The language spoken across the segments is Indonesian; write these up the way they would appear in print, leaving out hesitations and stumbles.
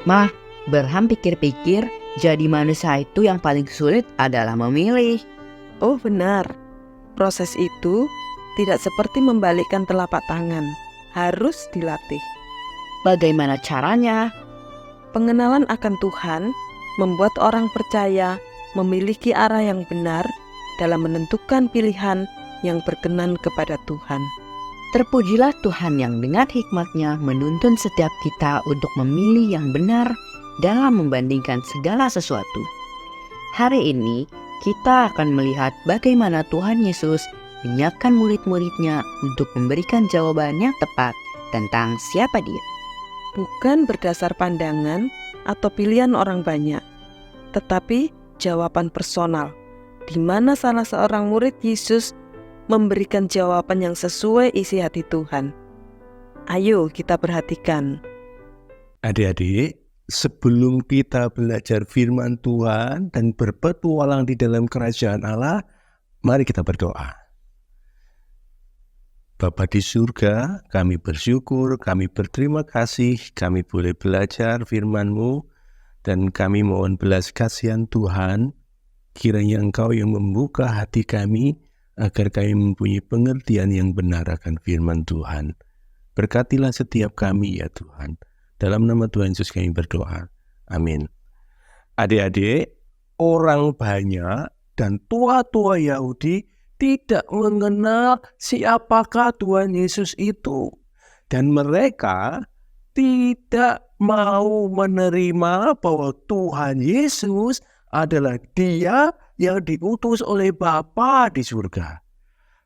Mah, Berham pikir-pikir, jadi manusia itu yang paling sulit adalah memilih. Oh benar, proses itu tidak seperti membalikkan telapak tangan, harus dilatih. Bagaimana caranya? Pengenalan akan Tuhan membuat orang percaya memiliki arah yang benar dalam menentukan pilihan yang berkenan kepada Tuhan. Terpujilah Tuhan yang dengan hikmat-Nya menuntun setiap kita untuk memilih yang benar dalam membandingkan segala sesuatu. Hari ini kita akan melihat bagaimana Tuhan Yesus menyiapkan murid-muridnya untuk memberikan jawaban yang tepat tentang siapa Dia. Bukan berdasar pandangan atau pilihan orang banyak, tetapi jawaban personal, di mana salah seorang murid Yesus memberikan jawaban yang sesuai isi hati Tuhan. Ayo kita perhatikan. Adik-adik, sebelum kita belajar firman Tuhan dan berpetualang di dalam kerajaan Allah, mari kita berdoa. Bapa di surga, kami bersyukur, kami berterima kasih, kami boleh belajar firman-Mu, dan kami mohon belas kasihan Tuhan, kiranya Engkau yang membuka hati kami, agar kami mempunyai pengertian yang benar akan firman Tuhan. Berkatilah setiap kami ya Tuhan. Dalam nama Tuhan Yesus kami berdoa. Amin. Adik-adik, orang banyak dan tua-tua Yahudi tidak mengenal siapakah Tuhan Yesus itu. Dan mereka tidak mau menerima bahwa Tuhan Yesus adalah Dia yang diutus oleh Bapa di surga.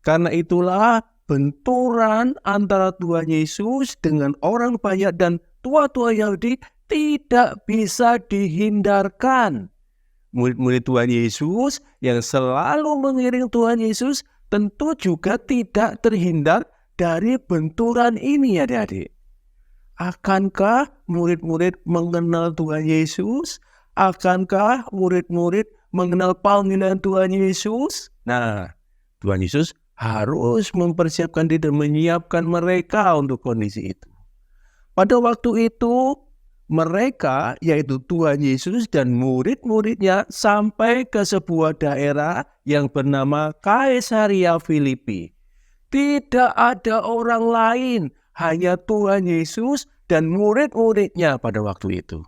Karena itulah benturan antara Tuhan Yesus dengan orang banyak dan tua-tua Yahudi tidak bisa dihindarkan. Murid-murid Tuhan Yesus yang selalu mengiring Tuhan Yesus tentu juga tidak terhindar dari benturan ini adik-adik. Akankah murid-murid mengenal Tuhan Yesus? Akankah murid-murid mengenal panggilan Tuhan Yesus? Nah, Tuhan Yesus harus mempersiapkan diri dan menyiapkan mereka untuk kondisi itu. Pada waktu itu, mereka, yaitu Tuhan Yesus dan murid-muridnya, sampai ke sebuah daerah yang bernama Kaisarea Filipi. Tidak ada orang lain, hanya Tuhan Yesus dan murid-muridnya pada waktu itu.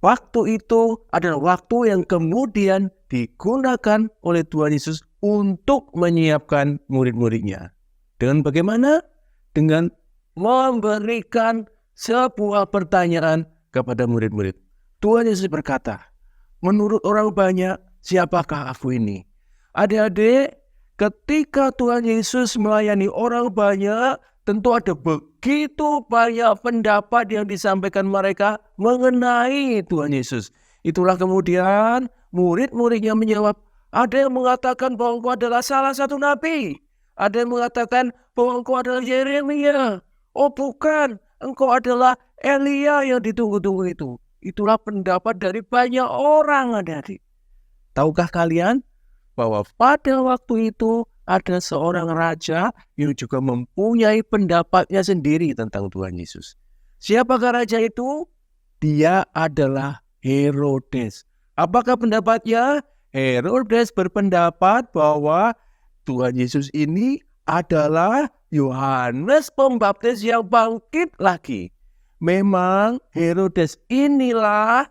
Waktu itu adalah waktu yang kemudian digunakan oleh Tuhan Yesus untuk menyiapkan murid-muridnya. Dengan bagaimana? Dengan memberikan sebuah pertanyaan kepada murid-murid. Tuhan Yesus berkata, menurut orang banyak, siapakah aku ini? Adik-adik, ketika Tuhan Yesus melayani orang banyak, tentu ada begitu banyak pendapat yang disampaikan mereka mengenai Tuhan Yesus. Itulah kemudian murid-muridnya menjawab, ada yang mengatakan bahwa engkau adalah salah satu nabi. Ada yang mengatakan bahwa engkau adalah Yeremia. Oh bukan, engkau adalah Elia yang ditunggu-tunggu itu. Itulah pendapat dari banyak orang adik-adik. Tahukah kalian bahwa pada waktu itu ada seorang raja yang juga mempunyai pendapatnya sendiri tentang Tuhan Yesus. Siapakah raja itu? Dia adalah Herodes. Apakah pendapatnya? Herodes berpendapat bahwa Tuhan Yesus ini adalah Yohanes Pembaptis yang bangkit lagi. Memang Herodes inilah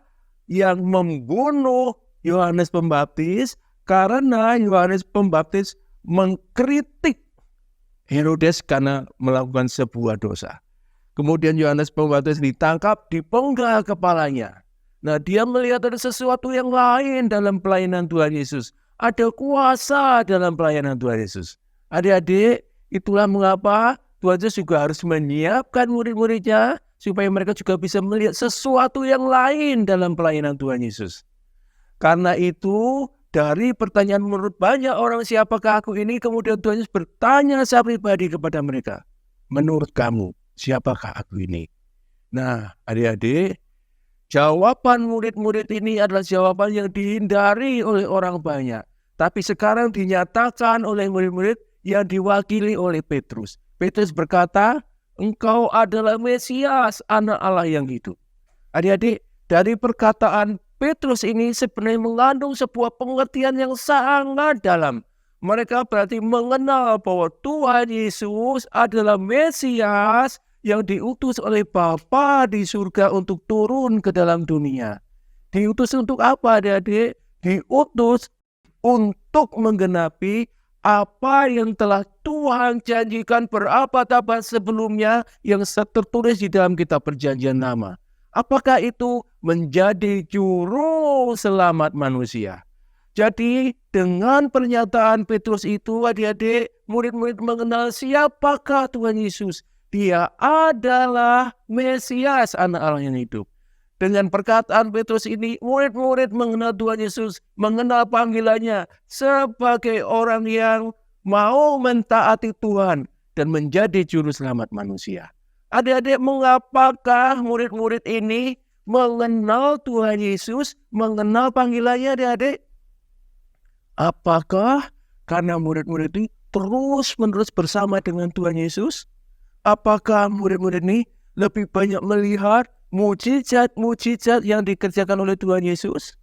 yang membunuh Yohanes Pembaptis karena Yohanes Pembaptis mengkritik Herodes karena melakukan sebuah dosa. Kemudian Yohanes Pembaptis ditangkap, dipenggal kepalanya. Nah, dia melihat ada sesuatu yang lain dalam pelayanan Tuhan Yesus. Ada kuasa dalam pelayanan Tuhan Yesus. Adik-adik, itulah mengapa Tuhan Yesus juga harus menyiapkan murid-muridnya supaya mereka juga bisa melihat sesuatu yang lain dalam pelayanan Tuhan Yesus. Karena itu, dari pertanyaan menurut banyak orang siapakah aku ini, kemudian Tuhan Yesus bertanya secara pribadi kepada mereka. Menurut kamu, siapakah aku ini? Nah, adik-adik, jawaban murid-murid ini adalah jawaban yang dihindari oleh orang banyak. Tapi sekarang dinyatakan oleh murid-murid yang diwakili oleh Petrus. Petrus berkata, engkau adalah Mesias, anak Allah yang hidup. Adik-adik, dari perkataan Petrus ini sebenarnya mengandung sebuah pengertian yang sangat dalam. Mereka berarti mengenal bahwa Tuhan Yesus adalah Mesias yang diutus oleh Bapa di surga untuk turun ke dalam dunia. Diutus untuk apa, adik-adik? Diutus untuk menggenapi apa yang telah Tuhan janjikan berabad-abad sebelumnya yang tertulis di dalam kitab Perjanjian Lama. Apakah itu? Menjadi juru selamat manusia. Jadi dengan pernyataan Petrus itu, adik-adik, murid-murid mengenal siapakah Tuhan Yesus. Dia adalah Mesias, Anak Allah yang hidup. Dengan perkataan Petrus ini, murid-murid mengenal Tuhan Yesus, mengenal panggilannya sebagai orang yang mau mentaati Tuhan dan menjadi juru selamat manusia. Adik-adik, mengapakah murid-murid ini mengenal Tuhan Yesus, mengenal panggilannya, adik-adik? Apakah karena murid-murid ini terus-menerus bersama dengan Tuhan Yesus? Apakah murid-murid ini lebih banyak melihat mujizat-mujizat yang dikerjakan oleh Tuhan Yesus?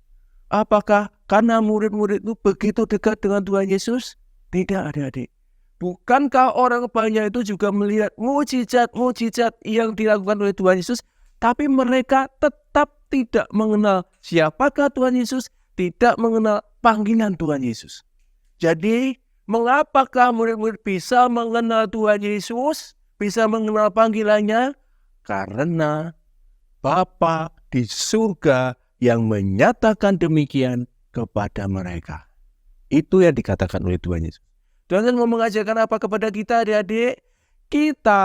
Apakah karena murid-murid itu begitu dekat dengan Tuhan Yesus? Tidak, adik-adik. Bukankah orang banyak itu juga melihat mujizat-mujizat yang dilakukan oleh Tuhan Yesus, tapi mereka tetap tidak mengenal siapakah Tuhan Yesus, tidak mengenal panggilan Tuhan Yesus. Jadi, mengapakah murid-murid bisa mengenal Tuhan Yesus, bisa mengenal panggilannya? Karena Bapa di surga yang menyatakan demikian kepada mereka. Itu yang dikatakan oleh Tuhan Yesus. Tuhan mau mengajarkan apa kepada kita, adik-adik? Kita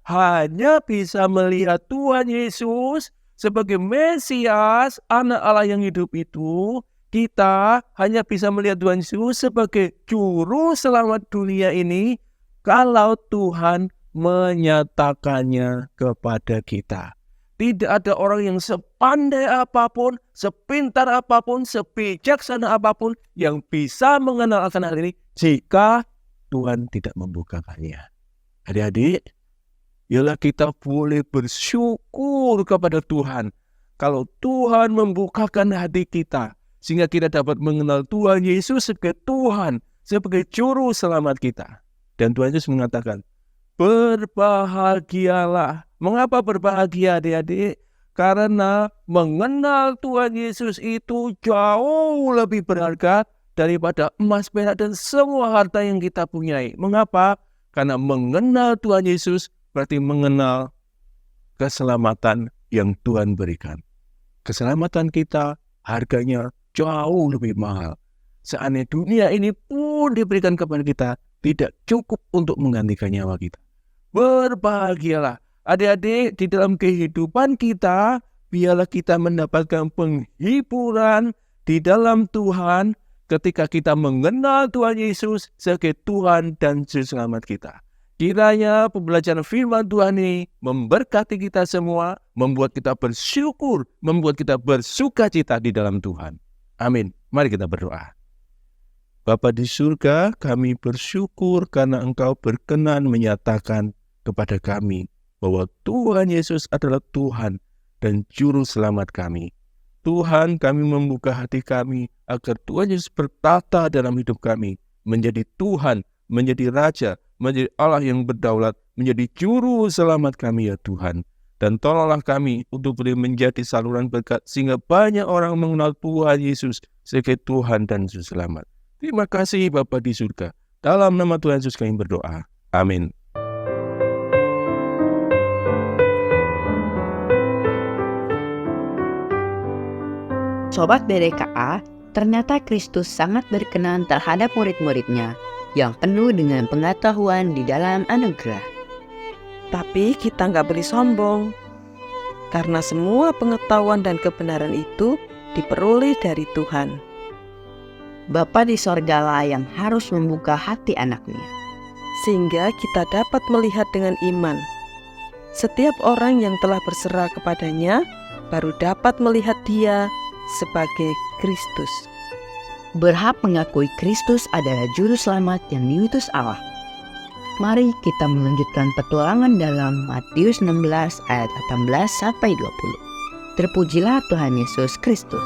hanya bisa melihat Tuhan Yesus sebagai Mesias, Anak Allah yang hidup itu. Kita hanya bisa melihat Tuhan Yesus sebagai juru selamat dunia ini kalau Tuhan menyatakannya kepada kita. Tidak ada orang yang sepandai apapun, sepintar apapun, sebijaksana apapun yang bisa mengenal akan hal ini jika Tuhan tidak membukakannya. Adik-adik, ialah kita boleh bersyukur kepada Tuhan kalau Tuhan membukakan hati kita sehingga kita dapat mengenal Tuhan Yesus sebagai Tuhan, sebagai juru selamat kita. Dan Tuhan Yesus mengatakan, berbahagialah. Mengapa berbahagia, adik-adik? Karena mengenal Tuhan Yesus itu jauh lebih berharga daripada emas, perak, dan semua harta yang kita punyai. Mengapa? Karena mengenal Tuhan Yesus berarti mengenal keselamatan yang Tuhan berikan. Keselamatan kita harganya jauh lebih mahal. Seandainya dunia ini pun diberikan kepada kita, tidak cukup untuk menggantikan nyawa kita. Berbahagialah. Adik-adik, di dalam kehidupan kita, biarlah kita mendapatkan penghiburan di dalam Tuhan ketika kita mengenal Tuhan Yesus sebagai Tuhan dan Juru Selamat kita. Kiranya pembelajaran firman Tuhan ini memberkati kita semua, membuat kita bersyukur, membuat kita bersukacita di dalam Tuhan. Amin. Mari kita berdoa. Bapa di surga, kami bersyukur karena Engkau berkenan menyatakan kepada kami bahwa Tuhan Yesus adalah Tuhan dan Juru Selamat kami. Tuhan, kami membuka hati kami agar Tuhan Yesus bertata dalam hidup kami, menjadi Tuhan, menjadi Raja, menjadi Allah yang berdaulat, menjadi Juru Selamat kami ya Tuhan. Dan tolonglah kami untuk boleh menjadi saluran berkat sehingga banyak orang mengenal Tuhan Yesus sebagai Tuhan dan Juru Selamat. Terima kasih Bapa di surga. Dalam nama Tuhan Yesus kami berdoa. Amin. Sobat BDKA, ternyata Kristus sangat berkenan terhadap murid-muridnya yang penuh dengan pengetahuan di dalam anugerah. Tapi kita nggak boleh sombong, karena semua pengetahuan dan kebenaran itu diperoleh dari Tuhan. Bapa di sorgalah yang harus membuka hati anaknya, Sehingga kita dapat melihat dengan iman. Setiap orang yang telah berserah kepadanya baru dapat melihat Dia sebagai Kristus. berhak mengakui Kristus adalah Juru Selamat yang diutus Allah. Mari kita melanjutkan petualangan dalam Matius 16 ayat 18-20. Terpujilah Tuhan Yesus Kristus.